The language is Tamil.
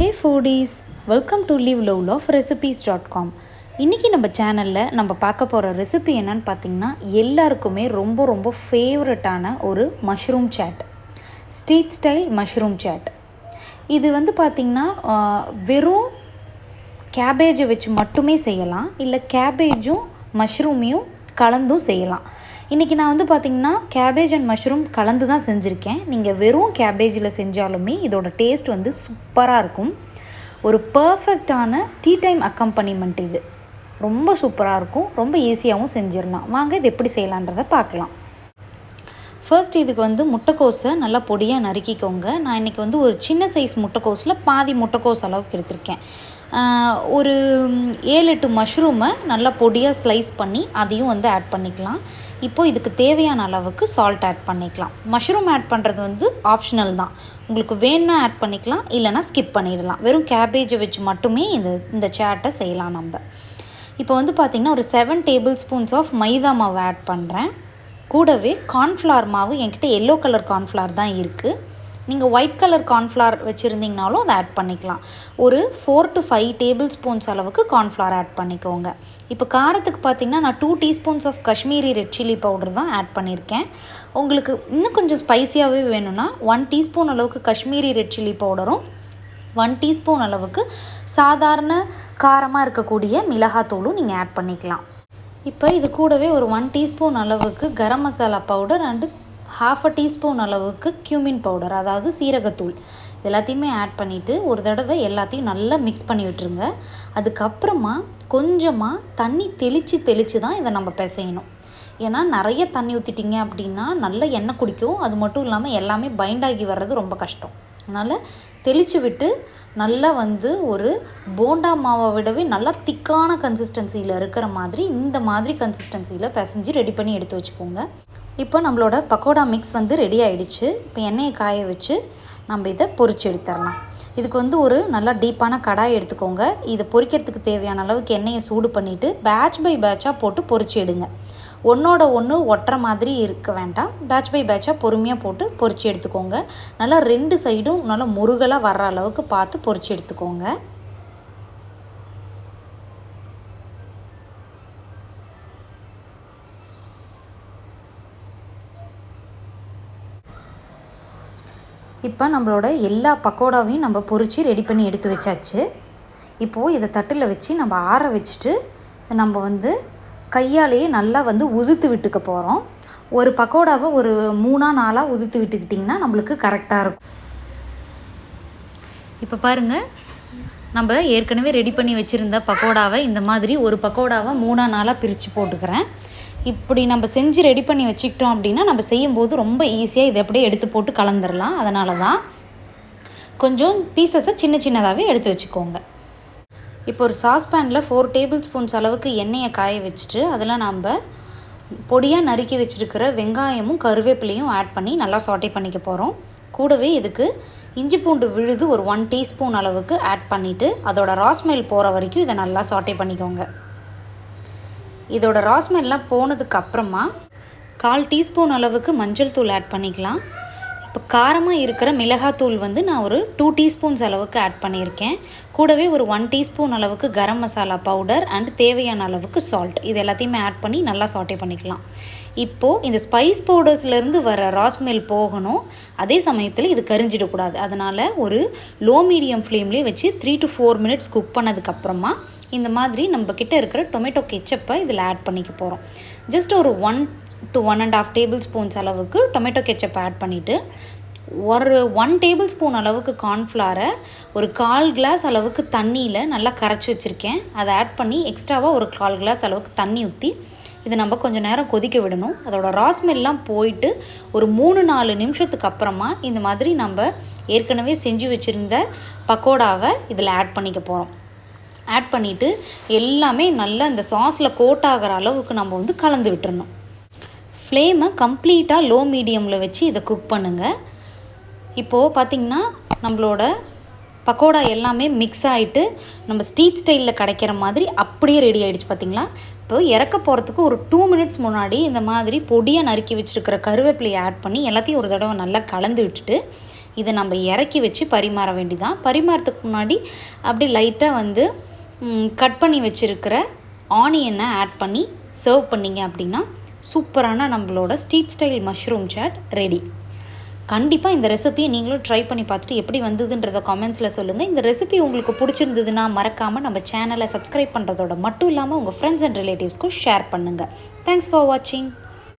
Hey foodies, welcome to liveloveloverecipes.com. இன்றைக்கி நம்ம சேனலில் நம்ம பார்க்க போகிற ரெசிபி என்னன்னு பார்த்திங்கன்னா எல்லாருக்குமே ரொம்ப ஃபேவரட்டான ஒரு mushroom chaat, street style mushroom chaat. இது வந்து பார்த்திங்கன்னா வெறும் கேபேஜை வச்சு மட்டுமே செய்யலாம், இல்லை கேபேஜும் மஷ்ரூமையும் கலந்தும் செய்யலாம். இன்றைக்கி நான் வந்து பார்த்திங்கன்னா கேபேஜ் அண்ட் மஷ்ரூம் கலந்து தான் செஞ்சுருக்கேன். நீங்கள் வெறும் கேபேஜில் செஞ்சாலுமே இதோட டேஸ்ட் வந்து சூப்பராக இருக்கும். ஒரு பர்ஃபெக்டான டீ டைம் அக்கம்பனிமெண்ட் இது. ரொம்ப சூப்பராக இருக்கும், ரொம்ப ஈஸியாகவும் செஞ்சிடலாம். வாங்க இது எப்படி செய்யலான்றதை பார்க்கலாம். ஃபர்ஸ்ட் இதுக்கு வந்து முட்டைக்கோஸை நல்லா பொடியாக நறுக்கிக்கோங்க. நான் இன்றைக்கி வந்து ஒரு சின்ன சைஸ் முட்டைக்கோஸில் பாதி முட்டைக்கோஸ் அளவுக்கு எடுத்திருக்கேன். ஒரு 7-8 மஷ்ரூமை நல்லா பொடியாக ஸ்லைஸ் பண்ணி அதையும் வந்து ஆட் பண்ணிக்கலாம். இப்போது இதுக்கு தேவையான அளவுக்கு சால்ட் ஆட் பண்ணிக்கலாம். மஷ்ரூம் ஆட் பண்ணுறது வந்து ஆப்ஷனல் தான், உங்களுக்கு வேணுன்னா ஆட் பண்ணிக்கலாம், இல்லைனா ஸ்கிப் பண்ணிடலாம். வெறும் கேபேஜை வச்சு மட்டுமே இந்த சாட்டை செய்யலாம் நம்ம. இப்போ வந்து பார்த்திங்கன்னா ஒரு 7 டேபிள் ஸ்பூன்ஸ் ஆஃப் மைதா மாவு ஆட் பண்ணுறேன். கூடவே கார்ன்ஃப்ளவர் மாவு, என்கிட்ட எல்லோ கலர் கார்ன்ஃப்ளவர் தான் இருக்குது. நீங்கள் ஒயிட் கலர் கார்ன்ஃப்ளவர் வச்சுருந்திங்கனாலும் அதை ஆட் பண்ணிக்கலாம். ஒரு 4 to 5 டேபிள் ஸ்பூன்ஸ் அளவுக்கு கார்ன்ஃப்ளவர் ஆட் பண்ணிக்கோங்க. இப்போ காரத்துக்கு பார்த்திங்கன்னா நான் 2 teaspoons of Kashmiri red chilli powder தான் ஆட் பண்ணியிருக்கேன். உங்களுக்கு இன்னும் கொஞ்சம் ஸ்பைஸியாகவே வேணும்னா 1 டீஸ்பூன் அளவுக்கு காஷ்மீரி ரெட் சில்லி பவுடரும் 1 டீஸ்பூன் அளவுக்கு சாதாரண காரமாக இருக்கக்கூடிய மிளகாத்தூளும் நீங்கள் ஆட் பண்ணிக்கலாம். இப்போ இது கூடவே ஒரு 1 டீஸ்பூன் அளவுக்கு garam masala powder and 1/2 teaspoon அளவுக்கு கியூமின் பவுடர், அதாவது சீரகத்தூள், இது எல்லாத்தையுமே ஆட் பண்ணிவிட்டு ஒரு தடவை எல்லாத்தையும் நல்லா மிக்ஸ் பண்ணி விட்டுருங்க. அதுக்கப்புறமா கொஞ்சமாக தண்ணி தெளித்து தான் இதை நம்ம பிசையணும். ஏன்னா நிறைய தண்ணி ஊற்றிட்டிங்க அப்படின்னா நல்ல எண்ணெய் குடிக்கும். அது மட்டும் இல்லாமல் எல்லாமே பைண்ட் ஆகி வர்றது ரொம்ப கஷ்டம். அதனால் தெளித்து விட்டு நல்லா வந்து ஒரு போண்டா மாவை விடவே நல்லா திக்கான கன்சிஸ்டன்சியில் இருக்கிற மாதிரி இந்த மாதிரி கன்சிஸ்டன்சியில் பிசைஞ்சு ரெடி பண்ணி எடுத்து வச்சுக்கோங்க. இப்போ நம்மளோட பக்கோடா மிக்ஸ் வந்து ரெடி ஆகிடுச்சு. இப்போ எண்ணெயை காய வச்சு நம்ம இதை பொரிச்சு எடுத்துடலாம். இதுக்கு வந்து ஒரு நல்லா டீப்பான கடாய் எடுத்துக்கோங்க. இதை பொரிக்கிறதுக்கு தேவையான அளவுக்கு எண்ணெயை சூடு பண்ணிவிட்டு பேட்ச் பை பேட்சாக போட்டு பொரிச்சு எடுங்க. ஒன்றோட ஒன்று ஒட்டுற மாதிரி இருக்க வேண்டாம். பேட்ச் பை பேட்சாக பொறுமையாக போட்டு பொரிச்சு எடுத்துக்கோங்க. நல்லா 2 சைடும் நல்லா முருகலாக வர்ற அளவுக்கு பார்த்து பொரிச்சு எடுத்துக்கோங்க. இப்போ நம்மளோட எல்லா பக்கோடாவையும் நம்ம பொரித்து ரெடி பண்ணி எடுத்து வச்சாச்சு. இப்போது இதை தட்டில் வச்சு நம்ம ஆற வச்சுட்டு நம்ம வந்து கையாலேயே நல்லா வந்து உதுத்து விட்டுக்க போகிறோம். ஒரு பக்கோடாவை ஒரு 3-4 உதுத்து விட்டுக்கிட்டிங்கன்னா நம்மளுக்கு கரெக்டாக இருக்கும். இப்போ பாருங்கள், நம்ம ஏற்கனவே ரெடி பண்ணி வச்சுருந்த பக்கோடாவை இந்த மாதிரி ஒரு பக்கோடாவை 3-4 பிரித்து போட்டுக்கிறேன். இப்படி நம்ம செஞ்சு ரெடி பண்ணி வச்சுக்கிட்டோம் அப்படின்னா நம்ம செய்யும்போது ரொம்ப ஈஸியாக இதை அப்படியே எடுத்து போட்டு கலந்துடலாம். அதனால தான் கொஞ்சம் பீசஸை சின்னதாகவே எடுத்து வச்சுக்கோங்க. இப்போ ஒரு சாஸ்பேனில் 4 டேபிள் ஸ்பூன்ஸ் அளவுக்கு எண்ணெயை காய வச்சுட்டு அதில் நம்ம பொடியாக நறுக்கி வச்சுருக்கிற வெங்காயமும் கருவேப்பிலையும் ஆட் பண்ணி நல்லா சாட்டே பண்ணிக்க போகிறோம். கூடவே இதுக்கு இஞ்சி பூண்டு விழுது ஒரு 1 டீஸ்பூன் அளவுக்கு ஆட் பண்ணிவிட்டு அதோட ராஸ்மெல் போகிற வரைக்கும் இதை நல்லா சாட்டே பண்ணிக்கோங்க. இதோட ராஸ்மெல்லாம் போனதுக்கு அப்புறமா 1/4 டீஸ்பூன் அளவுக்கு மஞ்சள் தூள் ஆட் பண்ணிக்கலாம். இப்போ காரமாக இருக்கிற மிளகாத்தூள் வந்து நான் ஒரு 2 டீஸ்பூன்ஸ் அளவுக்கு ஆட் பண்ணியிருக்கேன். கூடவே ஒரு 1 டீஸ்பூன் அளவுக்கு கரம் மசாலா பவுடர் அண்ட் தேவையான அளவுக்கு சால்ட், இது எல்லாத்தையுமே ஆட் பண்ணி நல்லா சாட்டே பண்ணிக்கலாம். இப்போது இந்த ஸ்பைஸ் பவுடர்ஸ்லேருந்து வர ராஸ்மெல் போகணும், அதே சமயத்தில் இது கரிஞ்சிடக்கூடாது. அதனால் ஒரு லோ மீடியம் ஃப்ளேம்லேயே வச்சு 3 to 4 மினிட்ஸ் குக் பண்ணதுக்கப்புறமா இந்த மாதிரி நம்ம கிட்ட இருக்கிற டொமேட்டோ கெச்சப்பை இதில் ஆட் பண்ணிக்க போகிறோம். ஜஸ்ட் ஒரு 1 to 1.5 டேபிள் ஸ்பூன்ஸ் அளவுக்கு டொமேட்டோ கெச்சப் ஆட் பண்ணிவிட்டு ஒரு 1 டேபிள் ஸ்பூன் அளவுக்கு கார்ன்ஃப்ளவரை ஒரு 1/4 கிளாஸ் அளவுக்கு தண்ணியில் நல்லா கரைச்சி வச்சுருக்கேன். அதை ஆட் பண்ணி எக்ஸ்ட்ராவாக ஒரு 1/4 கிளாஸ் அளவுக்கு தண்ணி ஊற்றி இதை நம்ம கொஞ்சம் நேரம் கொதிக்க விடணும். அதோட ராஸ்மெல்லாம் போயிட்டு ஒரு 3-4 நிமிஷத்துக்கு அப்புறமா இந்த மாதிரி நம்ம ஏற்கனவே செஞ்சு வச்சுருந்த பக்கோடாவை இதில் ஆட் பண்ணிக்க போகிறோம். ஆட் பண்ணிவிட்டு எல்லாமே நல்லா இந்த சாஸில் கோட் ஆகிற அளவுக்கு நம்ம வந்து கலந்து விட்டுறணும். ஃப்ளேமை கம்ப்ளீட்டாக லோ மீடியமில் வச்சு இதை குக் பண்ணுங்கள். இப்போது பார்த்திங்கன்னா நம்மளோட பக்கோடா எல்லாமே மிக்ஸ் ஆகிட்டு நம்ம ஸ்ட்ரீட் ஸ்டைலில் கிடைக்கிற மாதிரி அப்படியே ரெடி ஆகிடுச்சு. பார்த்திங்களா, இப்போ இறக்க போகிறதுக்கு ஒரு 2 மினிட்ஸ் முன்னாடி இந்த மாதிரி பொடியாக நறுக்கி வச்சுருக்கிற கருவேப்பிலையை ஆட் பண்ணி எல்லாத்தையும் ஒரு தடவை நல்லா கலந்து விட்டுட்டு இதை நம்ம இறக்கி வச்சு பரிமாற வேண்டிதான். பரிமாறத்துக்கு முன்னாடி அப்படி லைட்டாக வந்து கட் பண்ணி வச்சுருக்கிற ஆனியனை ஆட் பண்ணி சர்வ் பண்ணிங்க அப்படின்னா சூப்பரான நம்மளோட street style mushroom chaat ready. கண்டிப்பாக இந்த ரெசிபியை நீங்களும் ட்ரை பண்ணி பார்த்துட்டு எப்படி வந்ததுன்றதை கமெண்ட்ஸில் சொல்லுங்கள். இந்த ரெசிபி உங்களுக்கு பிடிச்சிருந்ததுன்னா மறக்காமல் நம்ம சேனலை சப்ஸ்கிரைப் பண்ணுறதோட மட்டும் இல்லாமல் உங்கள் ஃப்ரெண்ட்ஸ் அண்ட் ரிலேட்டிவ்ஸ்க்கும் ஷேர் பண்ணுங்கள். தேங்க்ஸ் ஃபார் வாட்சிங்.